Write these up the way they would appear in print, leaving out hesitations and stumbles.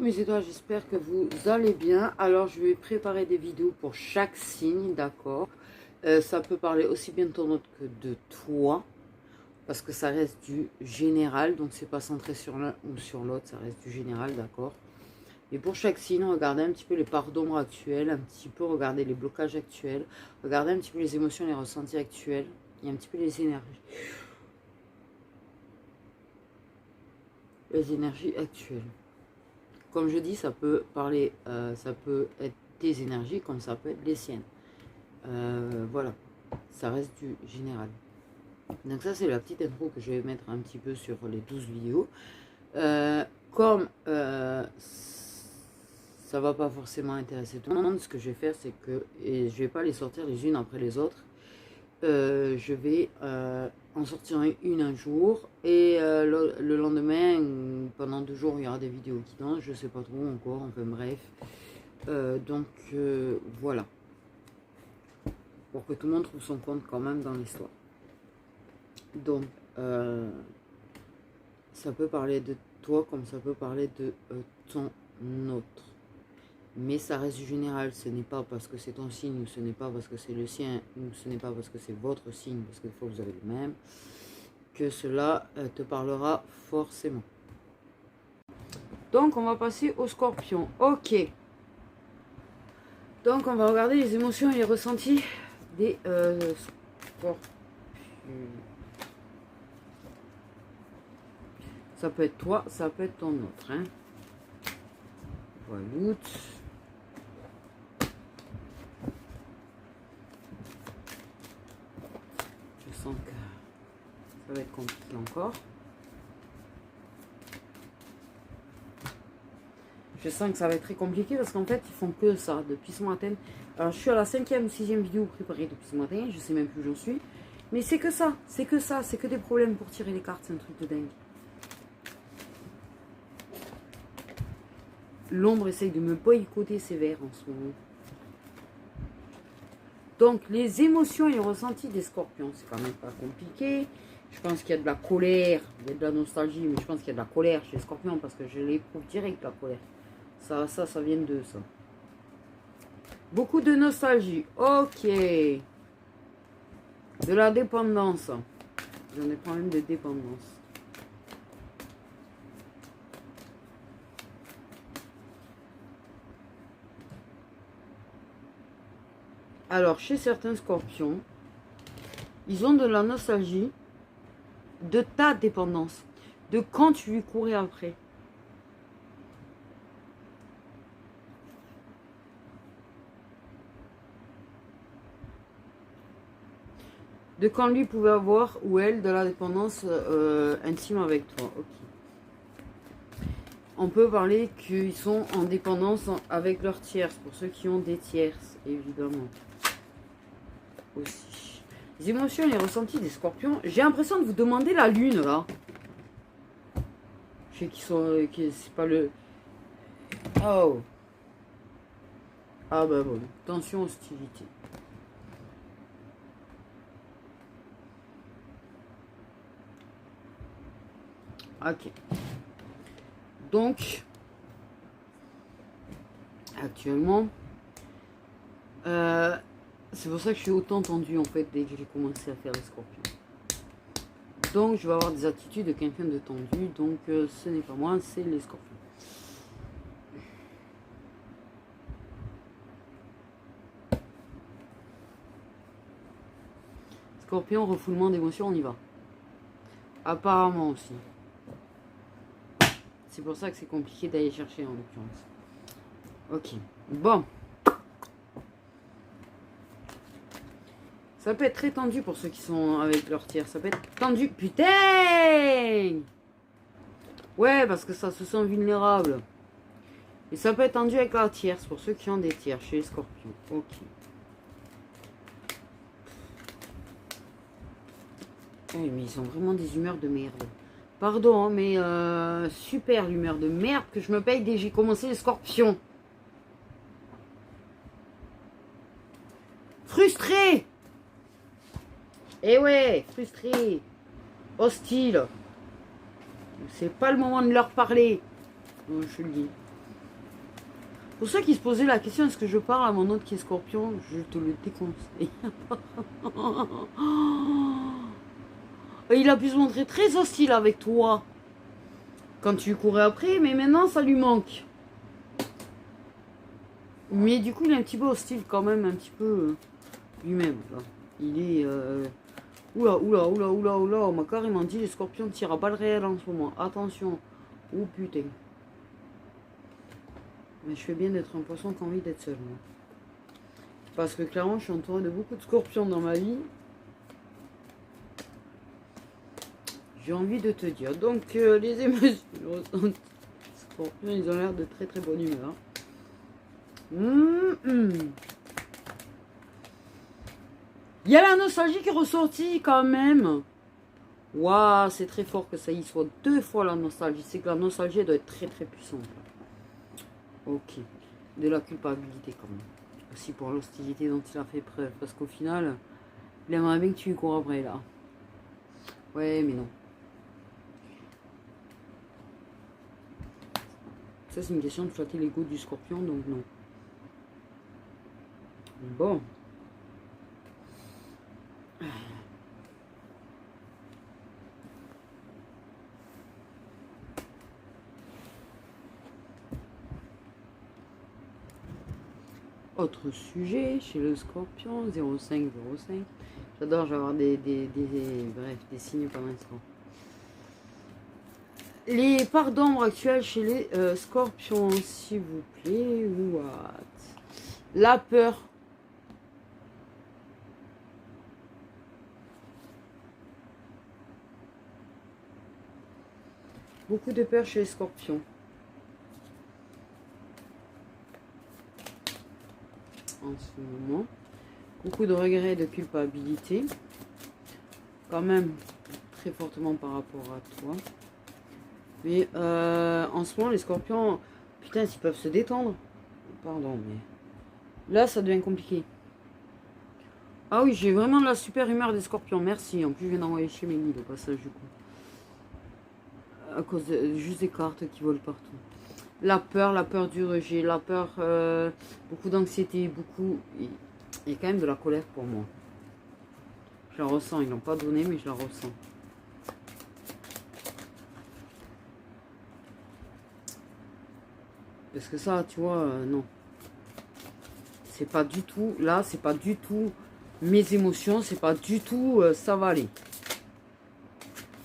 mes étoiles, j'espère que vous allez bien. Alors je vais préparer des vidéos pour chaque signe, d'accord. Ça peut parler aussi bien de ton autre que de toi, parce que ça reste du général, donc c'est pas centré sur l'un ou sur l'autre, ça reste du général, d'accord. Et pour chaque signe, regardez un petit peu les parts d'ombre actuelles, un petit peu regardez les blocages actuels, regardez un petit peu les émotions, les ressentis actuels, et un petit peu les énergies. Les énergies actuelles. Comme je dis, ça peut parler, ça peut être tes énergies comme ça peut être les siennes. Voilà, ça reste du général. Donc ça, c'est la petite intro que je vais mettre un petit peu sur les 12 vidéos. Comme ça va pas forcément intéresser tout le monde, ce que je vais faire, c'est que, et je vais pas les sortir les unes après les autres, je vais en sortir une un jour, et le lendemain, pendant 2 jours, il y aura des vidéos qui dansent, je sais pas trop encore, enfin bref. Donc voilà, pour que tout le monde trouve son compte quand même dans l'histoire. Donc ça peut parler de toi comme ça peut parler de ton autre. Mais ça reste du général, ce n'est pas parce que c'est ton signe, ou ce n'est pas parce que c'est le sien, ou ce n'est pas parce que c'est votre signe, parce que des fois vous avez le même, que cela te parlera forcément. Donc on va passer au scorpion. Ok. Donc on va regarder les émotions et les ressentis des scorpions. Ça peut être toi, ça peut être ton autre. Hein. Voilà. Je sens que ça va être compliqué encore. Je sens que ça va être très compliqué parce qu'en fait, ils font que ça depuis ce matin. Alors, je suis à la 5e ou 6e vidéo préparée depuis ce matin. Je sais même plus où j'en suis. Mais c'est que ça, c'est que ça. C'est que des problèmes pour tirer les cartes. C'est un truc de dingue. L'ombre essaye de me boycotter sévère en ce moment. Donc, les émotions et les ressentis des scorpions, c'est quand même pas compliqué. Je pense qu'il y a de la colère, il y a de la nostalgie, mais je pense qu'il y a de la colère chez les scorpions parce que je l'éprouve direct, la colère. Ça vient de ça. Beaucoup de nostalgie. Ok. De la dépendance. J'en ai problème de dépendance. Alors, chez certains scorpions, ils ont de la nostalgie de ta dépendance. De quand tu lui courais après. De quand lui pouvait avoir, ou elle, de la dépendance intime avec toi. Ok. On peut parler qu'ils sont en dépendance avec leurs tierces, pour ceux qui ont des tierces, évidemment. Aussi. Les émotions et les ressentis des scorpions. J'ai l'impression de vous demander la lune, là. Je sais qu'ils sont... c'est pas le... Oh. Ah bah bon. Tension, hostilité. Ok. Donc, actuellement, c'est pour ça que je suis autant tendue en fait dès que j'ai commencé à faire les scorpions. Donc, je vais avoir des attitudes de quelqu'un de tendu. Donc, ce n'est pas moi, c'est les scorpions. Scorpion, refoulement d'émotions, on y va. Apparemment aussi. C'est pour ça que c'est compliqué d'aller chercher en l'occurrence. Ok. Bon. Ça peut être très tendu pour ceux qui sont avec leur tiers. Ça peut être tendu. Putain! Ouais, parce que ça se sent vulnérable. Et ça peut être tendu avec la tierce pour ceux qui ont des tiers chez les scorpions. Ok. Oui, mais ils ont vraiment des humeurs de merde. Pardon, mais super l'humeur de merde que je me paye dès que j'ai commencé les scorpions. Frustré. Eh ouais, frustré. Hostile. C'est pas le moment de leur parler. Je le dis. Pour ceux qui se posaient la question, est-ce que je parle à mon autre qui est scorpion, je te le déconseille. Il a pu se montrer très hostile avec toi quand tu courais après, mais maintenant ça lui manque. Mais du coup, il est un petit peu hostile quand même, un petit peu lui-même. Il est... Oula, oula, oula, oula, oula, on m'a carrément dit les scorpions tirent à balles réelles en ce moment. Attention. Oh putain. Mais je fais bien d'être un poisson qui a envie d'être seul, moi. Parce que clairement, je suis entourée de beaucoup de scorpions dans ma vie. J'ai envie de te dire. Donc, les émotions scorpions, ils ont l'air de très très bonne humeur. Il y a la nostalgie qui est ressortie quand même. Waouh, c'est très fort que ça y soit 2 fois la nostalgie. C'est que la nostalgie doit être très très puissante. Ok. De la culpabilité quand même. Aussi pour l'hostilité dont il a fait preuve. Parce qu'au final, il aimerait bien que tu lui cours après là. Ouais, mais non. Ça, c'est une question de flatter l'ego du scorpion, donc non. Bon. Autre sujet chez le scorpion, 0505. J'adore, j'avoir bref, des signes par l'instant. Les parts d'ombre actuelles chez les scorpions, s'il vous plaît. What? La peur. Beaucoup de peur chez les scorpions. En ce moment. Beaucoup de regrets et de culpabilité. Quand même, très fortement par rapport à toi. Mais en ce moment, les scorpions, putain, s'ils peuvent se détendre. Pardon, mais là, ça devient compliqué. Ah oui, j'ai vraiment de la super humeur des scorpions. Merci. En plus, je viens d'envoyer chez mes guides au passage du coup. À cause de juste des cartes qui volent partout. La peur du rejet, la peur, beaucoup d'anxiété, beaucoup... Il y a quand même de la colère pour moi. Je la ressens, ils l'ont pas donné, mais je la ressens. Parce que ça, tu vois, non. C'est pas du tout, là, c'est pas du tout mes émotions, c'est pas du tout, ça va aller.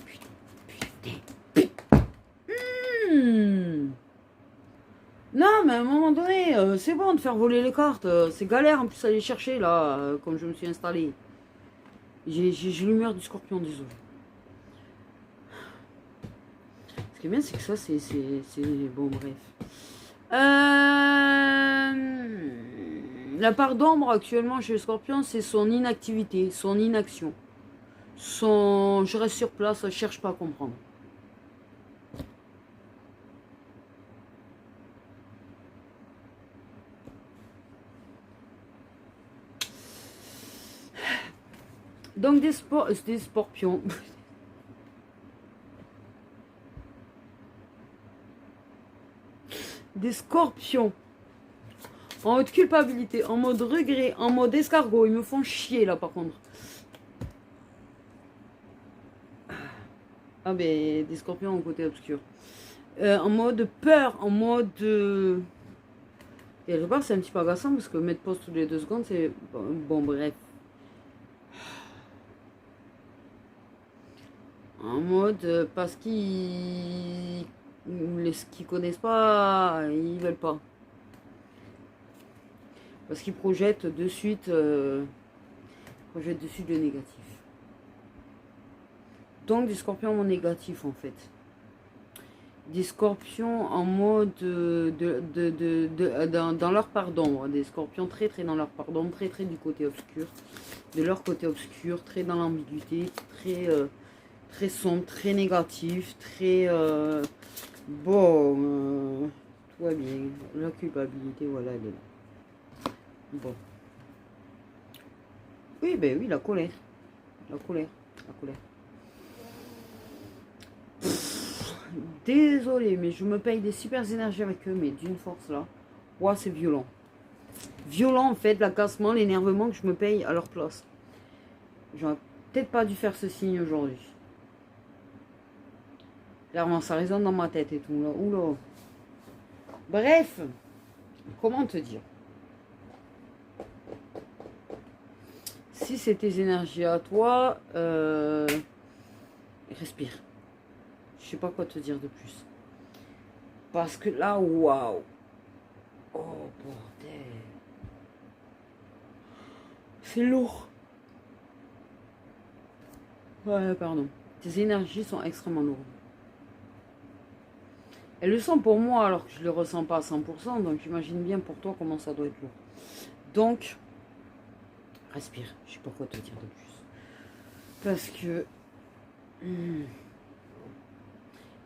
Putain. Non, mais à un moment donné, c'est bon de faire voler les cartes. C'est galère en plus à les chercher, là, comme je me suis installée. J'ai l'humeur du scorpion, désolé. Ce qui est bien, c'est que ça, c'est... Bon, bref. La part d'ombre actuellement chez le scorpion, c'est son inactivité, son inaction. Je reste sur place, je cherche pas à comprendre. Donc des scorpions. Des scorpions. En mode culpabilité, en mode regret, en mode escargot. Ils me font chier là par contre. Ah ben des scorpions au côté obscur. En mode peur, en mode... Et je pense c'est un petit peu agaçant parce que mettre pause toutes les 2 secondes, c'est... Bon, bref. En mode parce qu'ils connaissent pas, ils veulent pas. Parce qu'ils projettent de suite, le négatif. Donc des scorpions en négatif en fait. Des scorpions en mode dans leur part d'ombre. Des scorpions très très dans leur part d'ombre, très très du côté obscur. De leur côté obscur, très dans l'ambiguïté, très sombre, très négatif, très... bon, tout va bien. La culpabilité, voilà, elle est là. Bon. Oui, ben oui, la colère. La colère. La colère. Désolée, mais je me paye des super énergies avec eux, mais d'une force là. Ouah, c'est violent. Violent, en fait, l'agacement, l'énervement que je me paye à leur place. J'aurais peut-être pas dû faire ce signe aujourd'hui. Clairement, ça résonne dans ma tête et tout. Là. Oula. Bref, comment te dire? Si c'est tes énergies à toi, respire. Je sais pas quoi te dire de plus. Parce que là, waouh. Oh, bordel. C'est lourd. Ouais, pardon. Tes énergies sont extrêmement lourdes. Elles le sont pour moi alors que je ne le ressens pas à 100%. Donc j'imagine bien pour toi comment ça doit être lourd. Donc, respire. Je sais pas quoi te dire de plus. Parce que...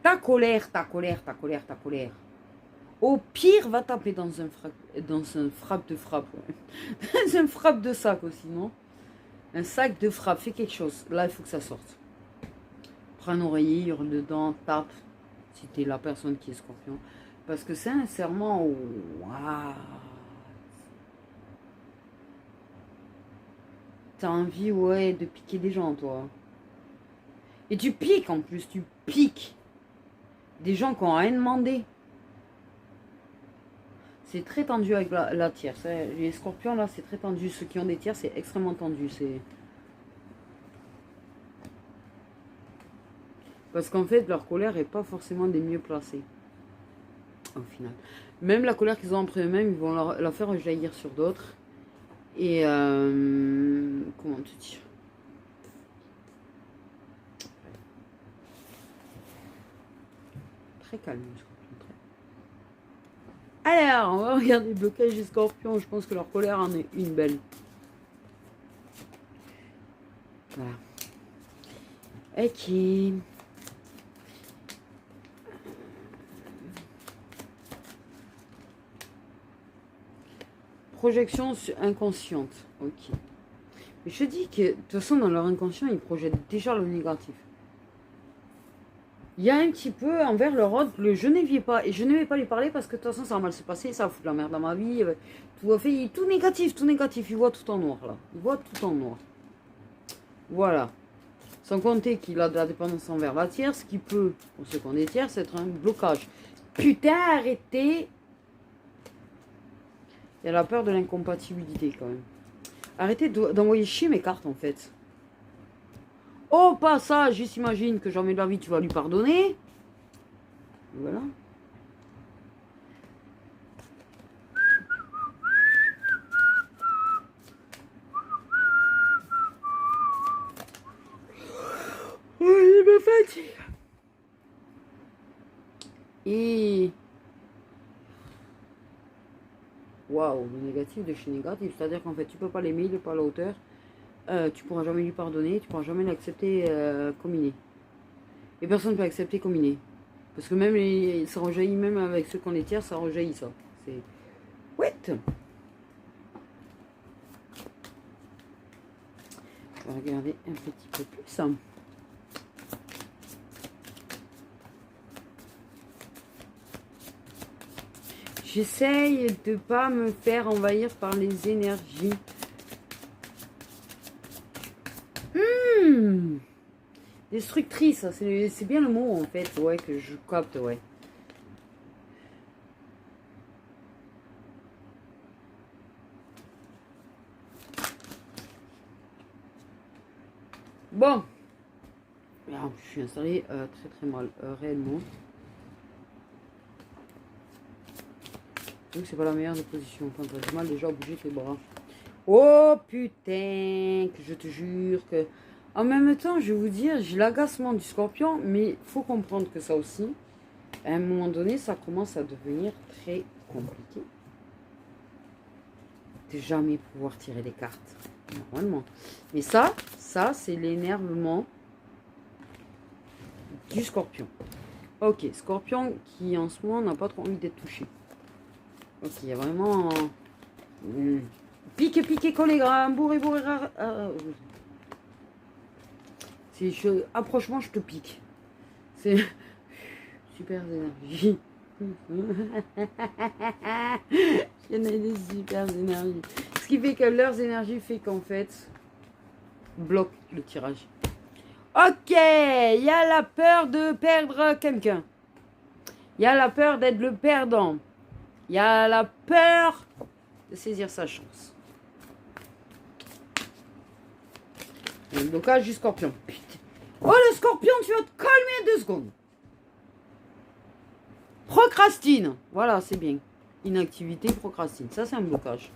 ta colère. Au pire, va taper dans un frappe de frappe. Ouais. Dans un frappe de sac aussi, non? Un sac de frappe, fais quelque chose. Là, il faut que ça sorte. Prends un oreiller, hurle dedans, tape. Si t'es la personne qui est scorpion. Parce que sincèrement, waouh. T'as envie, ouais, de piquer des gens, toi. Et tu piques en plus, tu piques. Des gens qui n'ont rien demandé. C'est très tendu avec la tierce. Les scorpions, là, c'est très tendu. Ceux qui ont des tiers, c'est extrêmement tendu. Parce qu'en fait, leur colère n'est pas forcément des mieux placés. Au final. Même la colère qu'ils ont entre eux-mêmes, ils vont la faire rejaillir sur d'autres. Et comment te dire? Très calme, le scorpion. Alors, on va regarder le blocage des scorpions. Je pense que leur colère en est une belle. Voilà. Ok. Projection inconsciente. Ok. Mais je te dis que, de toute façon, dans leur inconscient, ils projettent déjà le négatif. Il y a un petit peu envers leur autre, je ne vais pas. Et je ne vais pas lui parler parce que de toute façon, ça va mal se passer, ça va foutre la merde dans ma vie. Tout négatif, tout négatif. Il voit tout en noir, là. Il voit tout en noir. Voilà. Sans compter qu'il a de la dépendance envers la tierce, qui peut, pour ceux qu'on est tierce, être un blocage. Putain, arrêtez. Il y a la peur de l'incompatibilité, quand même. Arrêtez d'envoyer chier mes cartes, en fait. Au passage, j'imagine que jamais de la vie tu vas lui pardonner. Voilà. Oui, il me fatigue. Et... waouh, le négatif de chez négatif. C'est-à-dire qu'en fait, tu peux pas l'aimer, il n'est pas à la hauteur. Tu pourras jamais lui pardonner, tu pourras jamais l'accepter comme il est. Et personne ne peut accepter comme il est. Parce que même ça rejaillit, même avec ceux qu'on est tiers, ça rejaillit ça. C'est... ouais. On va regarder un petit peu plus. J'essaye de ne pas me faire envahir par les énergies. Destructrice, c'est bien le mot en fait, ouais, que je capte, ouais. Bon. Alors, je suis installée très très mal, réellement. Donc c'est pas la meilleure des positions. Enfin, t'as du mal déjà à bouger tes bras. Oh putain, que je te jure que... En même temps, je vais vous dire, j'ai l'agacement du scorpion, mais il faut comprendre que ça aussi, à un moment donné, ça commence à devenir très compliqué. De jamais pouvoir tirer des cartes, normalement. Mais ça c'est l'énervement du scorpion. Ok, scorpion qui en ce moment n'a pas trop envie d'être touché. Ok, il y a vraiment... pique, pique, collégramme, bourré, rare. Approche-moi, je te pique. C'est super d'énergie. Il y en a des super énergies. Ce qui fait que leurs énergies fait qu'en fait, bloque le tirage. Ok, il y a la peur de perdre quelqu'un. Il y a la peur d'être le perdant. Il y a la peur de saisir sa chance. Le blocage du scorpion. Putain. Oh, le scorpion, tu vas te calmer 2 secondes. Procrastine. Voilà, c'est bien. Inactivité, procrastine. Ça, c'est un blocage.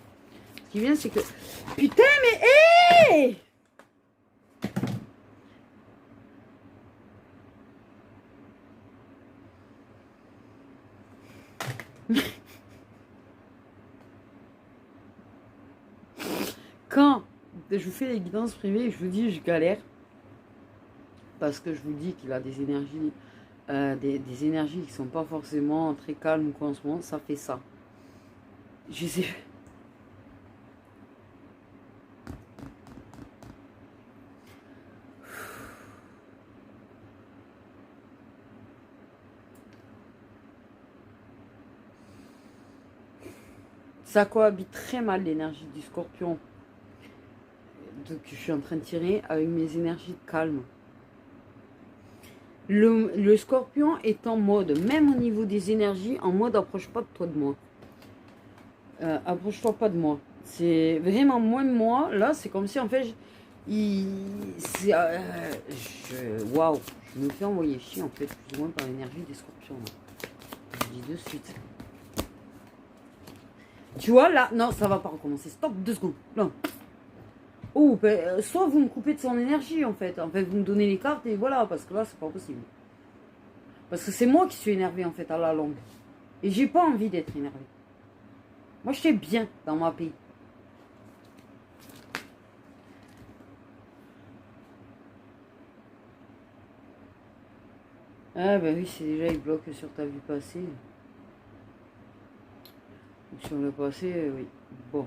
Ce qui vient, c'est que... Putain, mais... Hey, quand je vous fais les guidances privées, je vous dis, je galère. Parce que je vous dis qu'il a des énergies... des énergies qui sont pas forcément très calmes en ce moment. Ça fait ça. Je sais... Ça cohabite très mal l'énergie du scorpion que je suis en train de tirer avec mes énergies calmes. Le scorpion est en mode, même au niveau des énergies, en mode approche pas de toi de moi. Approche-toi pas de moi. C'est vraiment moins de moi. Là, c'est comme si en fait, waouh, je me fais envoyer chier en fait, plus ou moins par l'énergie des scorpions. Là. Je dis de suite. Tu vois, là, non, ça va pas recommencer. Stop, 2 secondes. Non. Oh, ben, soit vous me coupez de son énergie, en fait. En fait, vous me donnez les cartes et voilà, parce que là, c'est pas possible. Parce que c'est moi qui suis énervée, en fait, à la longue. Et j'ai pas envie d'être énervée. Moi, je suis bien dans ma pays. Ah, ben oui, c'est déjà, il bloque sur ta vie passée. Sur le passé, oui. Bon.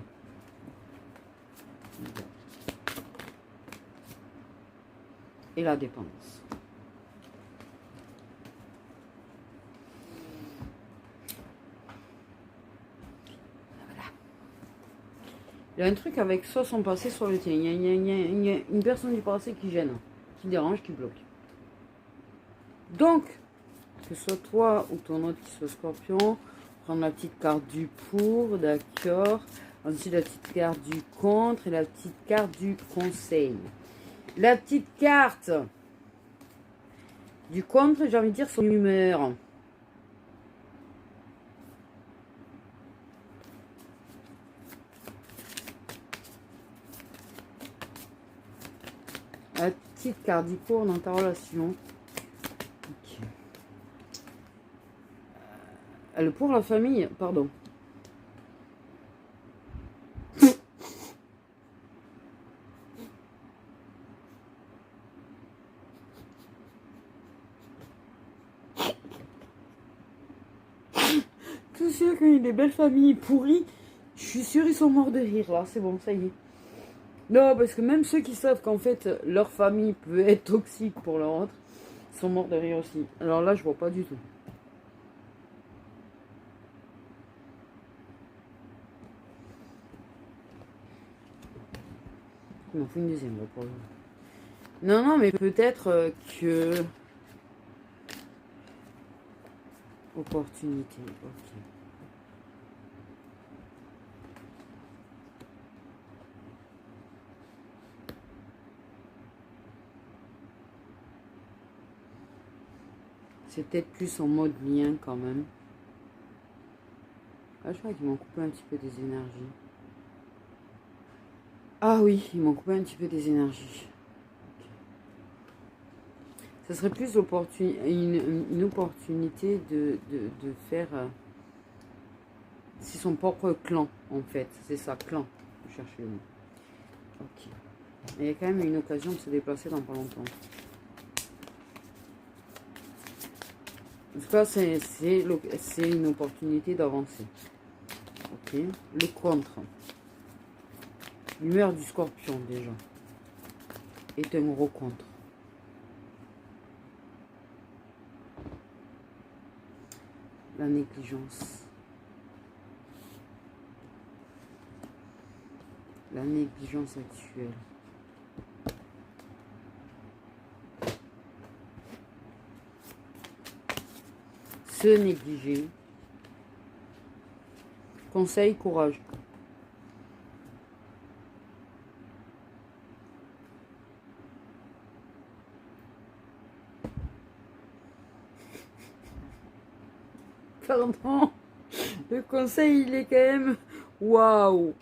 Et la dépendance. Voilà. Il y a un truc avec soit son passé, soit le tien. Il y a une personne du passé qui gêne, qui dérange, qui bloque. Donc, que ce soit toi ou ton autre qui soit scorpion, prendre la petite carte du pour, d'accord. Ensuite, la petite carte du contre et la petite carte du conseil. La petite carte du contre, j'ai envie de dire son humeur. La petite carte du pour dans ta relation. Okay. Le pour la famille, pardon. Tout sûr qu'il y a des belles familles pourries, je suis sûre ils sont morts de rire là, c'est bon, ça y est. Non, parce que même ceux qui savent qu'en fait leur famille peut être toxique pour leur autre, sont morts de rire aussi. Alors là, je vois pas du tout. Il m'en faut une deuxième là pour le... Non, non, mais peut-être que... Opportunité, ok. C'est peut-être plus en mode lien quand même. Ah, je crois qu'ils m'ont coupé un petit peu des énergies. Ah oui, ils m'ont coupé un petit peu des énergies. Ce serait plus une opportunité de faire... c'est son propre clan, en fait. C'est ça, clan. Je cherche le mot. Ok. Mais il y a quand même une occasion de se déplacer dans pas longtemps. En tout cas, c'est une opportunité d'avancer. Ok. Le contre. L'humeur du scorpion, déjà, est un gros contre. La négligence. La négligence actuelle. Se négliger. Conseil, courage. Pardon. Le conseil, il est quand même... Waouh.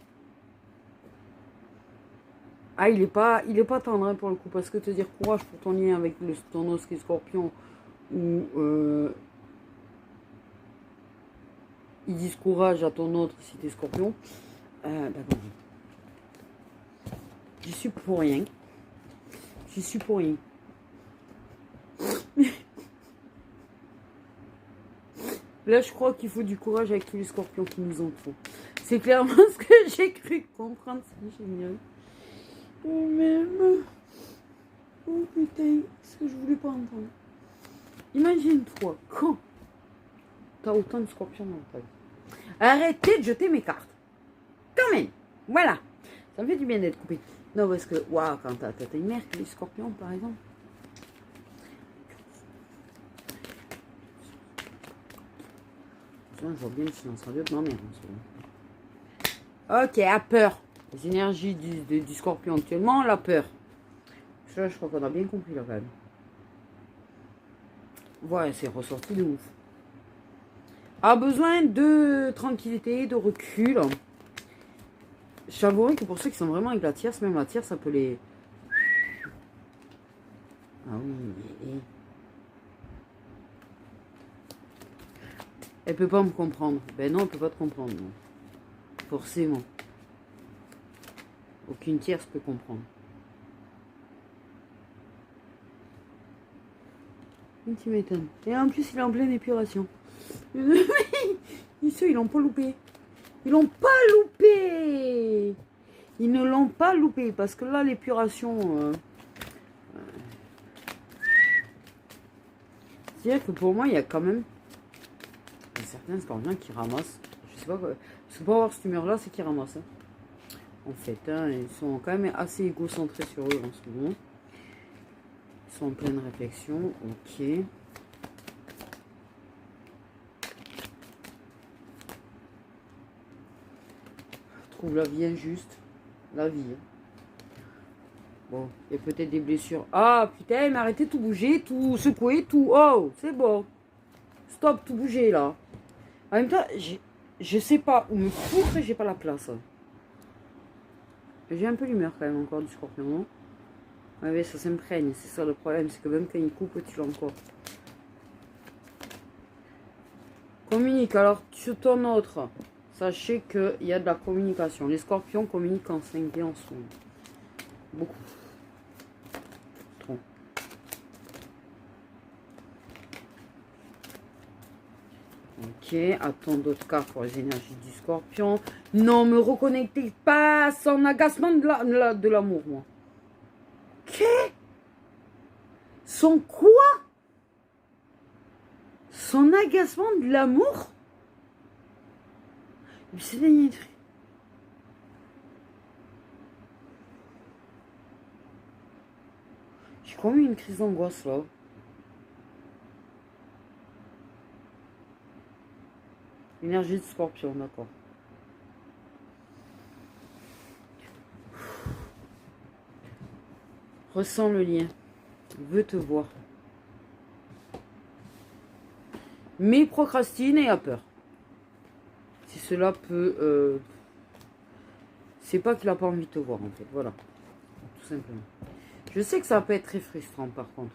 Ah, il est pas tendre hein, pour le coup. Parce que te dire courage pour ton lien avec ton os qui est scorpion. Ou... ils disent courage à ton autre si t'es scorpion. D'accord. J'y suis pour rien. J'y suis pour rien. Là, je crois qu'il faut du courage avec tous les scorpions qui nous en font. C'est clairement ce que j'ai cru comprendre. C'est génial. Oh, même. Oh putain, ce que je voulais pas entendre. Imagine-toi, quand t'as autant de scorpions dans ta vie. Arrêtez de jeter mes cartes. Quand même. Voilà. Ça me fait du bien d'être coupé. Non, parce que, waouh, quand t'as une mère qui est scorpion, par exemple. Je vois bien le silence radio de ma mère. Ok, à peur. Les énergies du scorpion actuellement, la peur. Ça, je crois qu'on a bien compris là quand même. Ouais, c'est ressorti de ouf. A besoin de tranquillité, de recul. J'avouerai que pour ceux qui sont vraiment avec la tierce, même la tierce, ça peut les... Ah oui, elle peut pas me comprendre. Ben non, elle peut pas te comprendre. Non. Forcément. Aucune tierce peut comprendre. Tu m'étonnes. Et en plus, il est en pleine épuration. Ils l'ont pas loupé. Ils l'ont pas loupé. Ils ne l'ont pas loupé. Parce que là, l'épuration... C'est-à-dire que pour moi, il y a quand même certains scorpions qui ramassent. Je sais pas quoi. Parce que pour avoir cette humeur-là, c'est qu'ils ramassent. Hein. En fait, hein, ils sont quand même assez égocentrés sur eux en ce moment. Ils sont en pleine réflexion. Ok. Trouve la vie injuste. La vie. Hein. Bon, il y a peut-être des blessures. Ah, putain, mais arrêtez de tout bouger, tout secouer, tout... Oh, c'est bon. Stop, tout bouger, là. En même temps, je sais pas où me foutre et j'ai pas la place. J'ai un peu l'humeur, quand même, encore, du scorpion, non? Ouais, ça s'imprègne. C'est ça, le problème. C'est que même quand il coupe, tu l'as encore. Communique. Alors, sur ton autre, sachez qu'il y a de la communication. Les scorpions communiquent en 5D en ce moment. Beaucoup. Trop. Ok, attends d'autres cartes pour les énergies du scorpion. Non, me reconnectez pas à son agacement de l'amour, moi. Qu'est-ce? Son quoi? Son agacement de l'amour? C'est des trucs. J'ai quand même une crise d'angoisse là. Énergie de scorpion, d'accord. Ressens le lien. Veut te voir. Mais procrastine et a peur. Si cela peut... c'est pas qu'il a pas envie de te voir en fait. Voilà. Tout simplement. Je sais que ça peut être très frustrant par contre.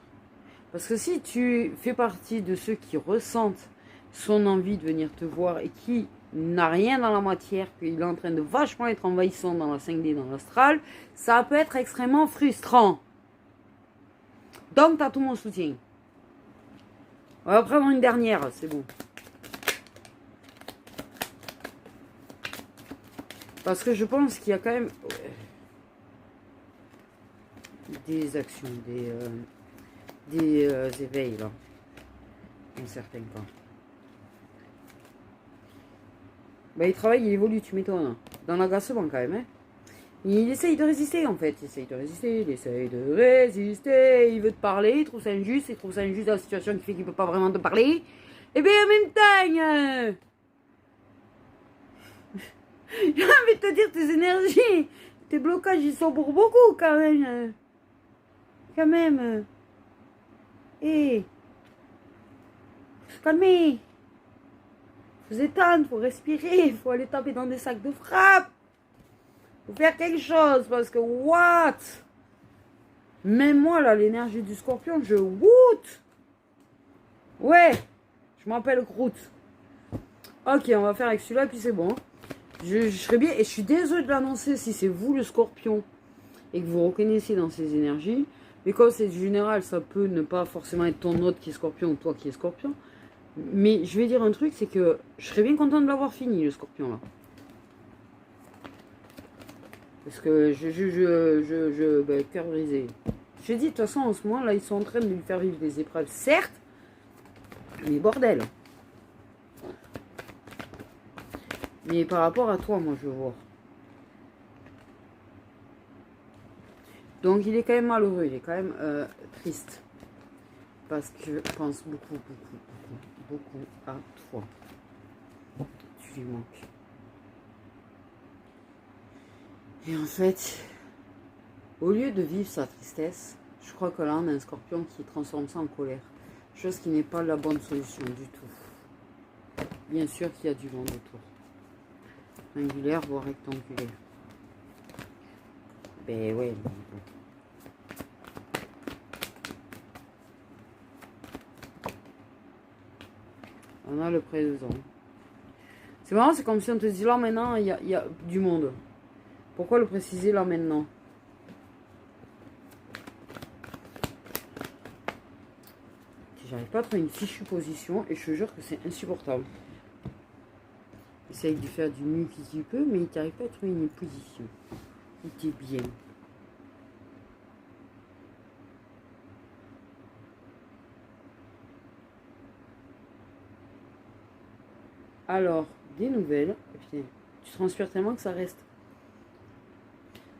Parce que si tu fais partie de ceux qui ressentent son envie de venir te voir et qui n'a rien dans la matière, qu'il est en train de vachement être envahissant dans la 5D, dans l'astral, ça peut être extrêmement frustrant. Donc, tu as tout mon soutien. On va prendre une dernière, c'est bon. Parce que je pense qu'il y a quand même des actions, des éveils, là, dans certains cas. Bah, il travaille, il évolue, tu m'étonnes. Dans l'agacement quand même, hein. Il essaye de résister en fait, il essaye de résister, il essaye de résister, il veut te parler, il trouve ça injuste la situation qui fait qu'il peut pas vraiment te parler. Et bien en même temps, j'ai envie de te dire tes énergies, tes blocages ils sont pour beaucoup quand même. Quand même. Hé, faut se calmer, faut se détendre, faut respirer, faut aller taper dans des sacs de frappe. Faut faire quelque chose parce que what? Même moi là, l'énergie du scorpion, je woot. Ouais, je m'appelle Groot. Ok, on va faire avec celui-là, puis c'est bon. Je serais bien, et je suis désolée de l'annoncer si c'est vous le scorpion, et que vous reconnaissez dans ces énergies. Mais comme c'est général, ça peut ne pas forcément être ton autre qui est scorpion ou toi qui est scorpion. Mais je vais dire un truc, c'est que je serais bien content de l'avoir fini, le scorpion là. Parce que ben, cœur brisé. Je dis, de toute façon, en ce moment, là, ils sont en train de lui faire vivre des épreuves, certes, mais bordel. Mais par rapport à toi, moi, je vois. Donc, il est quand même malheureux, il est quand même triste. Parce que je pense beaucoup à toi. Tu lui manques. Et en fait, au lieu de vivre sa tristesse, je crois que là, on a un scorpion qui transforme ça en colère. Chose qui n'est pas la bonne solution du tout. Bien sûr qu'il y a du vent autour. Angulaire, voire rectangulaire. Ben ouais. On a le présent. C'est marrant, c'est comme si on te dit là maintenant, il y a du monde. Pourquoi le préciser là maintenant? J'arrive pas à trouver une fichue position et je te jure que c'est insupportable. Essaye de faire du mieux qu'il peut, mais il n'arrive pas à trouver une position. Il t'est bien. Alors, des nouvelles. Putain, tu transpires tellement que ça reste.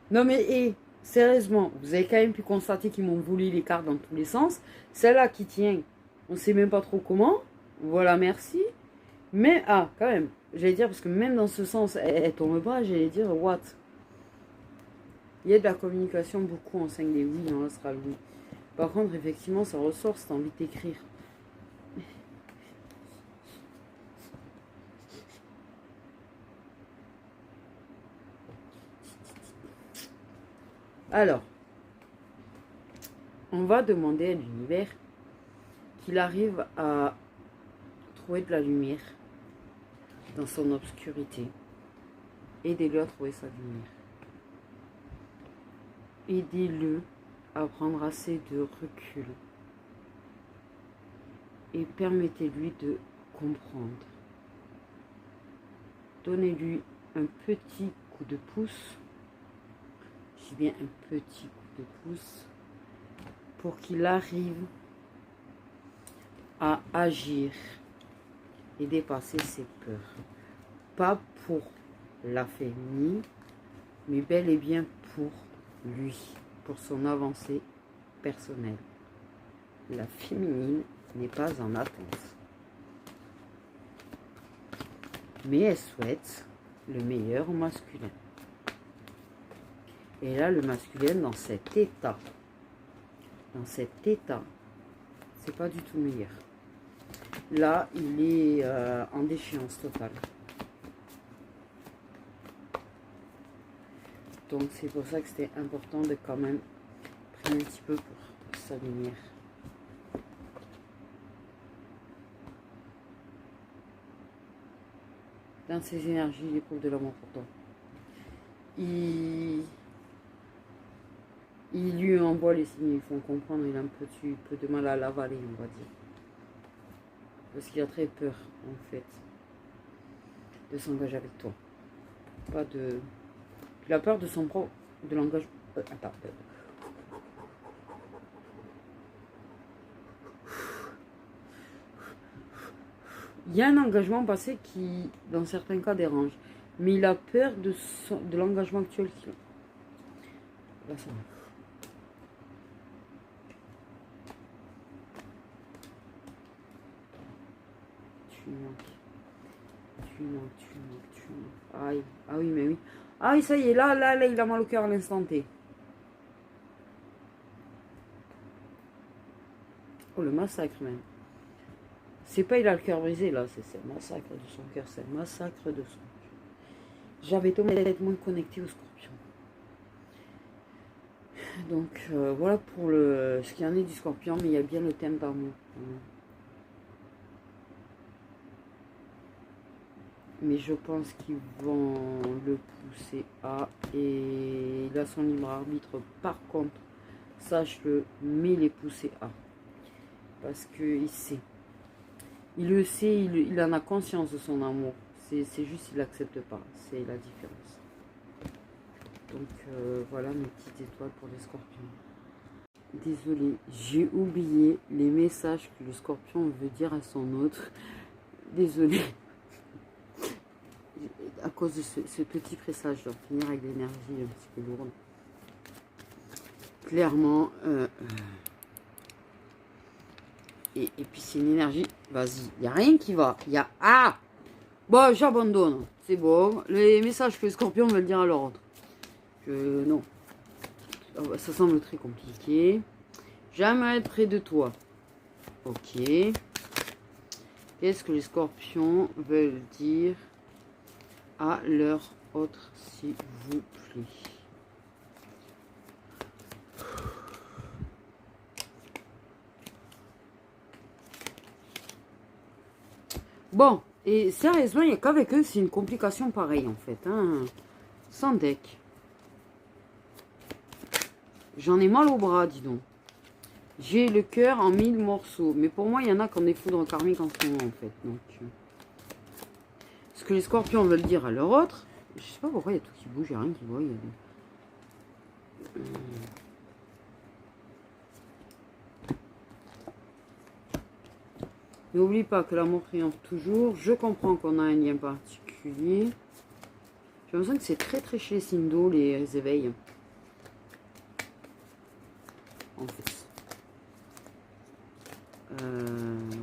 Non mais, sérieusement, vous avez quand même pu constater qu'ils m'ont volé les cartes dans tous les sens. Celle-là qui tient, on ne sait même pas trop comment. Voilà, merci. Mais, quand même, j'allais dire, parce que même dans ce sens, elle tombe pas, j'allais dire, what? Il y a de la communication beaucoup en 5D, oui, en astral, oui. Par contre, effectivement, ça ressort si tu as envie d'écrire. Alors, on va demander à l'univers qu'il arrive à trouver de la lumière dans son obscurité. Aidez-le à trouver sa lumière. Aidez-le à prendre assez de recul. Et permettez-lui de comprendre. Donnez-lui un petit coup de pouce. Je dis bien un petit coup de pouce. Pour qu'il arrive à agir et dépasser ses peurs. Pas pour la féminine, mais bel et bien pour lui, pour son avancée personnelle. La féminine n'est pas en attente. Mais elle souhaite le meilleur au masculin. Et là, le masculin, dans cet état, c'est pas du tout meilleur. Là, il est en déchéance totale. Donc, c'est pour ça que c'était important de quand même prendre un petit peu pour sa lumière. Dans ses énergies, il éprouve de l'amour pour toi. Il lui envoie les signes, ils font comprendre, il a un petit peu de mal à l'avaler, on va dire. Parce qu'il a très peur, en fait, de s'engager avec toi. Pas de... Il a peur de son propre... de l'engagement... Attends. Il y a un engagement passé qui, dans certains cas, dérange. Mais il a peur de l'engagement actuel qu'il a. Là, ça va. Tu manques. Aïe. Ah oui, mais oui. Ah, ça y est, là, il a mal au cœur à l'instant T. Oh, le massacre, même. C'est pas il a le cœur brisé, là. C'est le massacre de son cœur. C'est le massacre de son cœur. J'avais complètement connecté au scorpion. Donc, voilà pour ce qu'il y en est du scorpion. Mais il y a bien le thème d'amour. Mais je pense qu'ils vont le pousser à... Et il a son libre arbitre. Par contre, sache-le, mais il est poussé à. Parce qu'il sait. Il le sait, il en a conscience de son amour. C'est juste qu'il n'accepte pas. C'est la différence. Donc voilà mes petites étoiles pour les scorpions. Désolée, j'ai oublié les messages que le scorpion veut dire à son autre. Désolée. À cause de ce petit pressage, je dois finir avec l'énergie un petit peu lourde. Clairement, et puis c'est une énergie, vas-y, il n'y a rien qui va. Il y a... Ah bon, j'abandonne, c'est bon. Les messages que les scorpions veulent dire à leur autre. Non. Ça semble très compliqué. Jamais être près de toi. Ok. Qu'est-ce que les scorpions veulent dire à leur autre, s'il vous plaît? Bon, et sérieusement, il n'y a qu'avec eux, c'est une complication pareille en fait. Hein. Sans deck. J'en ai mal au bras, dis donc. J'ai le cœur en 1000 morceaux. Mais pour moi, il y en a qui ont des foudres karmiques en ce moment en fait. Donc, ce que les scorpions veulent dire à leur autre, je sais pas pourquoi il y a tout qui bouge, il n'y a rien qui voit. N'oublie pas que l'amour triomphe toujours. Je comprends qu'on a un lien particulier. J'ai l'impression que c'est très très chez les signes d'eau, les éveils. En fait.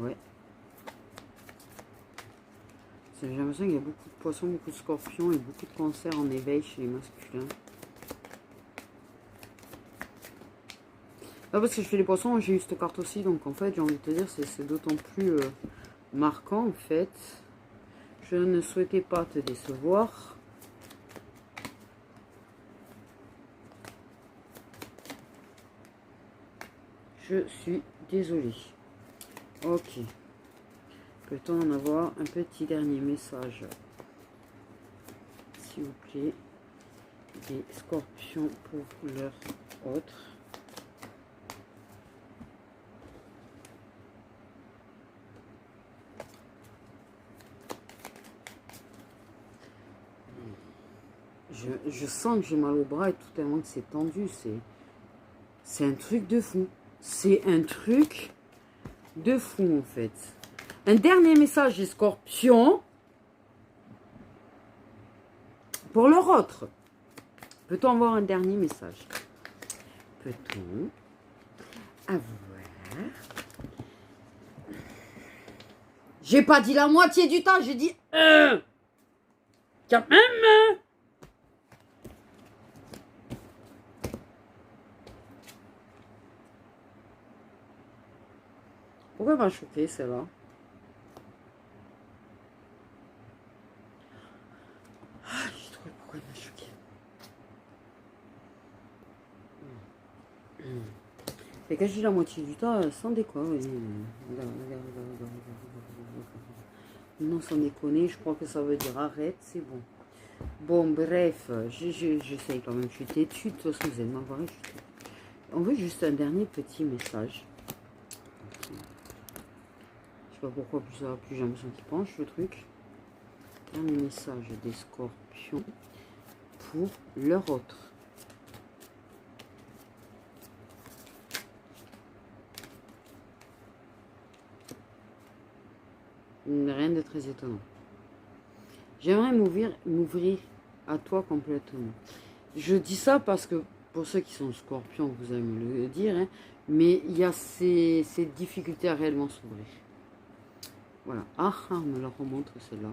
Ouais. J'ai l'impression qu'il y a beaucoup de poissons, beaucoup de scorpions et beaucoup de cancers en éveil chez les masculins. Là, parce que je fais les poissons, j'ai eu cette carte aussi, donc en fait, j'ai envie de te dire, c'est d'autant plus marquant en fait. Je ne souhaitais pas te décevoir. Je suis désolée. Ok. Peut-on en avoir un petit dernier message, s'il vous plaît, des scorpions pour leur autre? Je sens que j'ai mal au bras et tout tellement que c'est tendu. C'est un truc de fou. C'est un truc de fou en fait. Un dernier message des scorpions pour leur autre. Peut-on avoir un dernier message? Peut-on avoir... J'ai pas dit la moitié du temps, j'ai dit quand même. Pourquoi elle m'a choqué celle-là? Ah, j'ai trouvé pourquoi elle m'a choqué. Et quand je dis la moitié du temps, sans déconner. Non, sans déconner, je crois que ça veut dire arrête, c'est bon. Bon, bref, j'essaye quand même, je suis têtue, de toute façon, vous allez m'avoir, je suis têtue. On veut juste un dernier petit message. Je sais pas pourquoi, plus ça va, plus j'ai l'impression qu'il penche le truc. Dernier message des scorpions pour leur autre. Rien de très étonnant. J'aimerais m'ouvrir à toi complètement. Je dis ça parce que pour ceux qui sont scorpions, vous allez me le dire, hein, mais il y a ces difficultés à réellement s'ouvrir. Voilà. Ah, on me la remontre celle-là.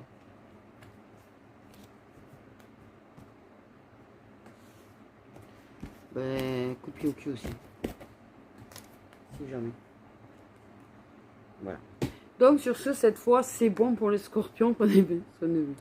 Ben, coup de pied au cul aussi. Si jamais. Voilà. Donc sur ce, cette fois, c'est bon pour les scorpions, prenez bien soin de vous.